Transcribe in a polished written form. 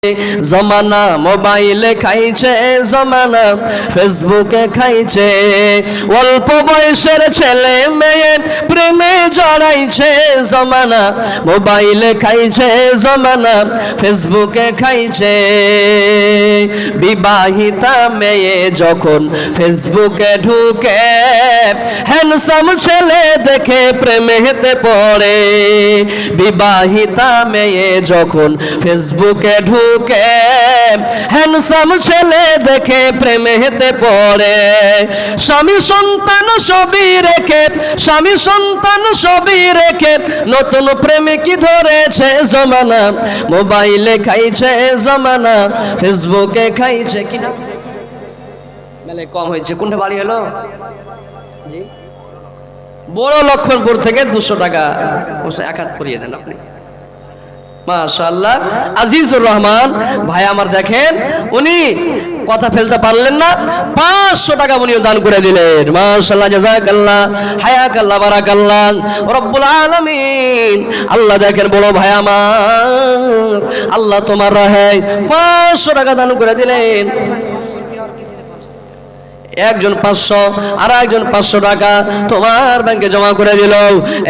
জমানা মোবাইলে খাইছে, জমানা ফেসবুকে খাইছে, অল্প বয়সের ছেলে মেয়ে প্রেমে জড়াইছে, জমানা মোবাইলে খাইছে, জমানা ফেসবুকে খাইছে। বিবাহিতা মেয়ে যখন ফেসবুকে ঢুকে, হ্যান্ডসাম ছেলে দেখে প্রেমেতে পড়ে। বিবাহিতা মেয়ে যখন ফেসবুকে ঢুকে, হ্যান্ডসাম ছেলে দেখে প্রেমেতে পড়ে। স্বামী সন্তান সবই রেখে, স্বামী সন্তান সবই রেখে নতুন প্রেমিকি ধরেছে, জমানা মোবাইলে খাইছে, জমানা ফেসবুকে খাইছে। কিনা মেলে কম হয়েছে। কোনটা বাড়ি হলো? জি, বড় লক্ষণপুর থেকে 200 টাকা এক হাত করিয়ে দেন আপনি। মাশাআল্লাহ। আজিজুর রহমান ভাই আমার দেখেন, উনি কথা ফেলতে পারলেন না, 500 টাকা উনিও দান করে দিলেন। মাশাআল্লাহ, জাযাকাল্লাহ, হায়াকাল্লাহ, বারাকাল্লাহ রব্বুল আলামিন। আল্লাহ দেখেন বড় ভাই আমার, আল্লাহ তোমার রাহে 500 টাকা দান করে দিলেন। একজন 500 আর একজন 500 টাকা তোমার ব্যাংকে জমা করে দিল।